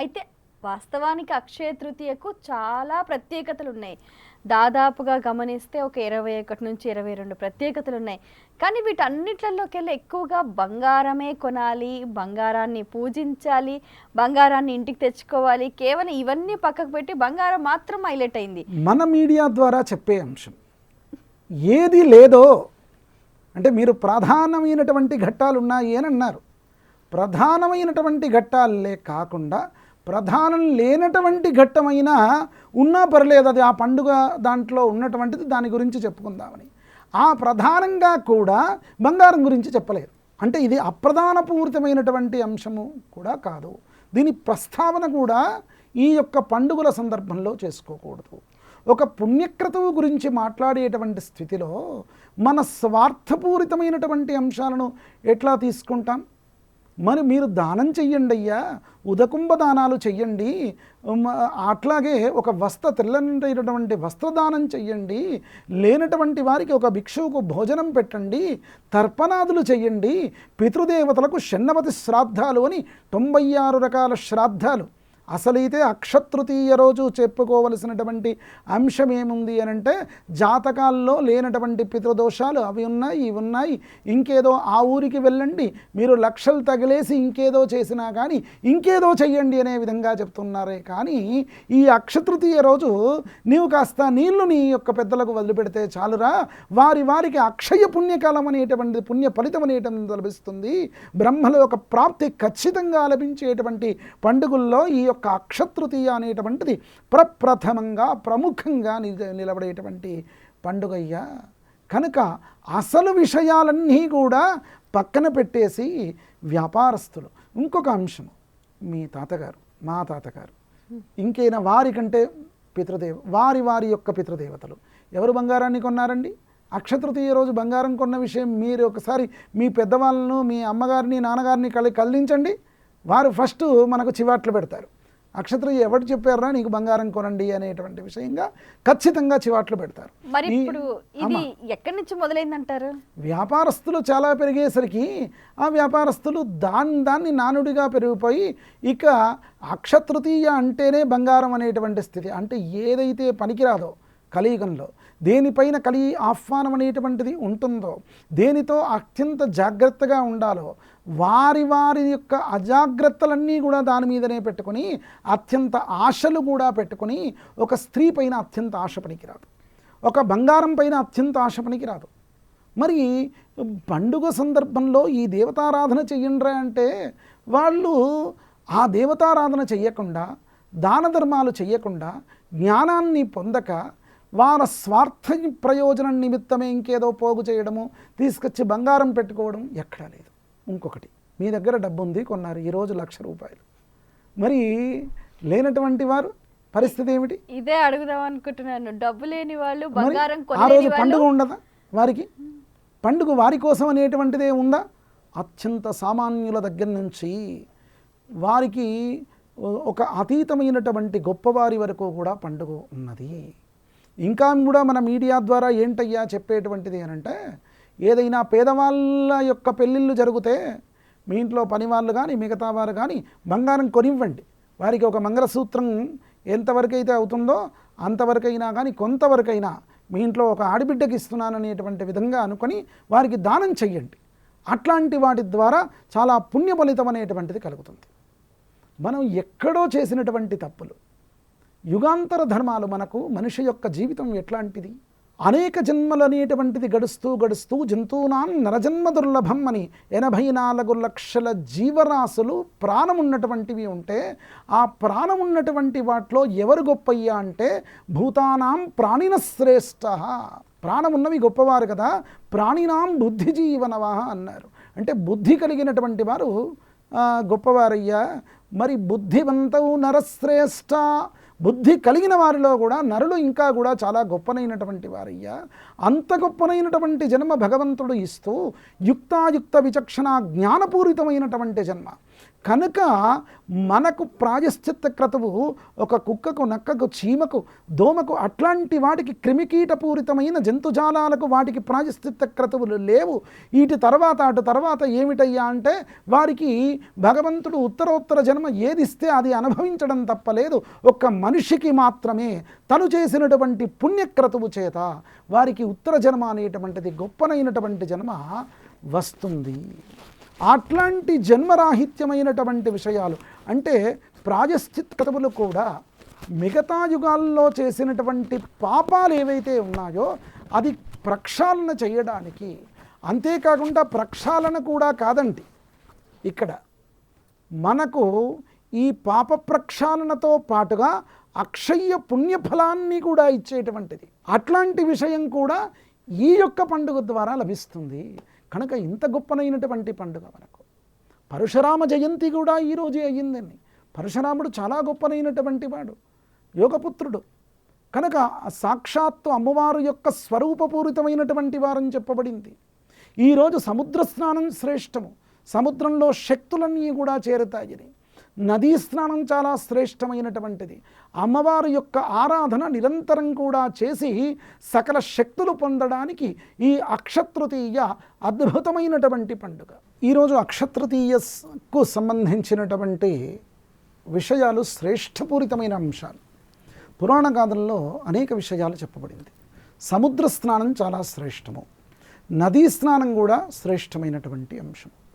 అయితే వాస్తవానికి అక్షయ తృతీయకు చాలా ప్రత్యేకతలున్నాయి. దాదాపుగా గమనిస్తే ఒక 21 నుంచి 22 ప్రత్యేకతలున్నాయి. కానీ వీటన్నిట్లలోకెల్లా ఎక్కువగా బంగారమే కొనాలి, బంగారాన్ని పూజించాలి, బంగారాన్ని ఇంటికి తెచ్చుకోవాలి. కేవలం ఇవన్నీ పక్కకు పెట్టి బంగారం మాత్రం హైలైట్ అయింది. మన మీడియా ద్వారా చెప్పే అంశం ఏది లేదో అంటే మీరు ప్రధానమైనటువంటి ఘట్టాలు ఉన్నాయి అని అన్నారు. ప్రధానమైనటువంటి ఘట్టాలే కాకుండా ప్రధానం లేనటువంటి ఘట్టమైనా ఉన్నా పర్లేదు, అది ఆ పండుగ దాంట్లో ఉన్నటువంటిది, దాని గురించి చెప్పుకుందామని. ఆ ప్రధానంగా కూడా బంగారం గురించి చెప్పలేదు. అంటే ఇది అప్రధానపూరితమైనటువంటి అంశము కూడా కాదు. దీని ప్రస్తావన కూడా ఈ యొక్క పండుగల సందర్భంలో చేసుకోకూడదు. ఒక పుణ్యక్రతువు గురించి మాట్లాడేటువంటి స్థితిలో మన స్వార్థపూరితమైనటువంటి అంశాలను ఎట్లా తీసుకుంటాం? మరి మీరు దానం చెయ్యండి అయ్యా, ఉదకుంభ దానాలు చెయ్యండి, అట్లాగే ఒక తెల్లనటువంటి వస్త్రదానం చెయ్యండి, లేనటువంటి వారికి ఒక భిక్షువుకు భోజనం పెట్టండి, తర్పణాదులు చెయ్యండి, పితృదేవతలకు షణ్ణవతి శ్రాద్ధాలు అని 96 రకాల శ్రాద్ధాలు. అసలైతే అక్షతృతీయ రోజు చెప్పుకోవలసినటువంటి అంశం ఏముంది అని అంటే, జాతకాల్లో లేనటువంటి పితృదోషాలు అవి ఉన్నాయి, ఇవి ఉన్నాయి, ఇంకేదో ఆ ఊరికి వెళ్ళండి, మీరు లక్షలు తగిలేసి ఇంకేదో చేసినా కానీ ఇంకేదో చెయ్యండి అనే విధంగా చెప్తున్నారే. కానీ ఈ అక్షతృతీయ రోజు నీవు కాస్త నీళ్లు నీ యొక్క పెద్దలకు వదిలిపెడితే చాలురా, వారికి అక్షయ పుణ్యకాలం అనేటువంటి పుణ్య ఫలితం అనేటువంటి లభిస్తుంది. బ్రహ్మలోక ప్రాప్తి ఖచ్చితంగా లభించేటువంటి పండుగల్లో ఈ యొక్క అక్షతృతీయ అనేటువంటిది ప్రప్రథమంగా ప్రముఖంగా నిలబడేటువంటి పండుగయ్యా. కనుక అసలు విషయాలన్నీ కూడా పక్కన పెట్టేసి వ్యాపారస్తులు, ఇంకొక అంశం, మీ తాతగారు, మా తాతగారు, ఇంకైనా వారికంటే వారి యొక్క పితృదేవతలు ఎవరు బంగారాన్ని కొన్నారండి? అక్షతృతీయ రోజు బంగారం కొన్న విషయం మీరు ఒకసారి మీ పెద్దవాళ్ళను, మీ అమ్మగారిని, నాన్నగారిని కదిలించండి. వారు ఫస్ట్ మనకు చివాట్లు పెడతారు. అక్షతృతీయ ఎవరు చెప్పారా నీకు బంగారం కొనండి అనేటువంటి విషయంగా ఖచ్చితంగా చివాట్లు పెడతారు. మరి ఇప్పుడు ఇది ఎక్కడి నుంచి మొదలైందంటారు? వ్యాపారస్తులు చాలా పెరిగేసరికి ఆ వ్యాపారస్తులు దాన్ని నానుడిగా పెరిగిపోయి ఇక అక్షతృతీయ అంటేనే బంగారం అనేటువంటి స్థితి. అంటే ఏదైతే పనికిరాదో కలియుగంలో, దేనిపైన ఆహ్వానం అనేటువంటిది ఉంటుందో, దేనితో అత్యంత జాగ్రత్తగా ఉండాలో, వారి యొక్క అజాగ్రత్తలన్నీ కూడా దాని మీదనే పెట్టుకొని, అత్యంత ఆశలు కూడా పెట్టుకొని, ఒక స్త్రీ పైన అత్యంత ఆశ పనికిరాదు, ఒక బంగారం పైన అత్యంత ఆశ పనికిరాదు. మరి పండుగ సందర్భంలో ఈ దేవతారాధన చెయ్యండ్రా అంటే వాళ్ళు ఆ దేవతారాధన చెయ్యకుండా, దాన ధర్మాలు చెయ్యకుండా, జ్ఞానాన్ని పొందక, వారి స్వార్థ ప్రయోజనం నిమిత్తమే ఇంకేదో పోగు చేయడము, తీసుకొచ్చి బంగారం పెట్టుకోవడం ఎక్కడా లేదు. ఇంకొకటి, మీ దగ్గర డబ్బు ఉంది, కొన్నారు, ఈరోజు 1,00,000 రూపాయలు, మరి లేనటువంటి వారు పరిస్థితి ఏమిటి? ఇదే అడుగుదాం అనుకుంటున్నాను. డబ్బు లేని వాళ్ళు బంగారం ఆ రోజు పండుగ ఉండదా వారికి? పండుగ వారి కోసం అనేటువంటిదే ఉందా? అత్యంత సామాన్యుల దగ్గర నుంచి వారికి ఒక అతీతమైనటువంటి గొప్పవారి వరకు కూడా పండుగ ఉన్నది. ఇంకా కూడా మన మీడియా ద్వారా ఏంటయ్యా చెప్పేటువంటిది అనంటే, ఏదైనా పేదవాళ్ళ యొక్క పెళ్ళిళ్ళు జరిగితే మీ ఇంట్లో పని వాళ్ళు కానీ మిగతా వారు కానీ బంగారం కొనివ్వండి. వారికి ఒక మంగళసూత్రం ఎంతవరకైతే అవుతుందో అంతవరకైనా కానీ కొంతవరకైనా మీ ఇంట్లో ఒక ఆడబిడ్డకి ఇస్తున్నాననేటువంటి విధంగా అనుకొని వారికి దానం చెయ్యండి. అట్లాంటి వాటి ద్వారా చాలా పుణ్య ఫలితం అనేటువంటిది కలుగుతుంది. మనం ఎక్కడో చేసినటువంటి తప్పులు, యుగాంతర ధర్మాలు, మనకు మనిషి యొక్క జీవితం ఎట్లాంటిది, అనేక జన్మలు అనేటువంటిది గడుస్తూ గడుస్తూ జంతువునాం నరజన్మ దుర్లభం అని 84 లక్షల జీవరాశులు ప్రాణం ఉన్నటువంటివి ఉంటే, ఆ ప్రాణం ఉన్నటువంటి వాటిలో ఎవరు గొప్పయ్యా అంటే భూతానాం ప్రాణిన శ్రేష్ఠ. ప్రాణం ఉన్నవి గొప్పవారు కదా, ప్రాణినాం బుద్ధిజీవనవా అన్నారు. అంటే బుద్ధి కలిగినటువంటి వారు గొప్పవారయ్యా. మరి బుద్ధివంతవు నరశ్రేష్ఠ, బుద్ధి కలిగిన వారిలో కూడా నరులు ఇంకా కూడా చాలా గొప్పనైనటువంటి వారయ్యా. అంత గొప్పనైనటువంటి జన్మ భగవంతుడు ఇస్తూ యుక్తాయుక్త విచక్షణ జ్ఞానపూరితమైనటువంటి జన్మ. కనుక మనకు ప్రాయశ్చిత్త క్రతువు ఒక కుక్కకు, నక్కకు, చీమకు, దోమకు అట్లాంటి వాటికి క్రిమికీటపూరితమైన జంతుజాలాలకు వాటికి ప్రాయశ్చిత్త క్రతువులు లేవు. అటు తర్వాత ఏమిటయ్యా అంటే వారికి భగవంతుడు ఉత్తరోత్తర జన్మ ఏదిస్తే అది అనుభవించడం తప్పలేదు. ఒక్క మనిషికి మాత్రమే తను చేసినటువంటి పుణ్యక్రతువు చేత వారికి ఉత్తర జన్మ అనేటువంటిది గొప్పనైనటువంటి జన్మ వస్తుంది. అట్లాంటి జన్మరాహిత్యమైనటువంటి విషయాలు అంటే ప్రాయశ్చిత్త క్రతువులు కూడా మిగతా యుగాల్లో చేసినటువంటి పాపాలు ఏవైతే ఉన్నాయో అది ప్రక్షాళన చేయడానికి, అంతేకాకుండా ప్రక్షాళన కూడా కాదండి, ఇక్కడ మనకు ఈ పాప ప్రక్షాళనతో పాటుగా అక్షయ్య పుణ్యఫలాన్ని కూడా ఇచ్చేటువంటిది. అట్లాంటి విషయం కూడా ఈ యొక్క పండుగ ద్వారా లభిస్తుంది. కనుక ఇంత గొప్పనైనటువంటి పండుగ మనకు. పరశురామ జయంతి కూడా ఈరోజే అయ్యిందండి. పరశురాముడు చాలా గొప్పనైనటువంటి వాడు, యోగపుత్రుడు. కనుక సాక్షాత్తు అమ్మవారు యొక్క స్వరూపపూరితమైనటువంటి వారని చెప్పబడింది. ఈరోజు సముద్ర స్నానం శ్రేష్టము, సముద్రంలో శక్తులన్నీ కూడా చేరుతాయని. నదీ స్నానం చాలా శ్రేష్టమైనటువంటిది. అమ్మవారి యొక్క ఆరాధన నిరంతరం కూడా చేసి సకల శక్తులు పొందడానికి ఈ అక్షతృతీయ అద్భుతమైనటువంటి పండుగ. ఈరోజు అక్షతృతీయకు సంబంధించినటువంటి విషయాలు శ్రేష్టపూరితమైన అంశాలు. పురాణ గాథల్లో అనేక విషయాలు చెప్పబడింది. సముద్ర స్నానం చాలా శ్రేష్టము, నదీ స్నానం కూడా శ్రేష్టమైనటువంటి అంశం.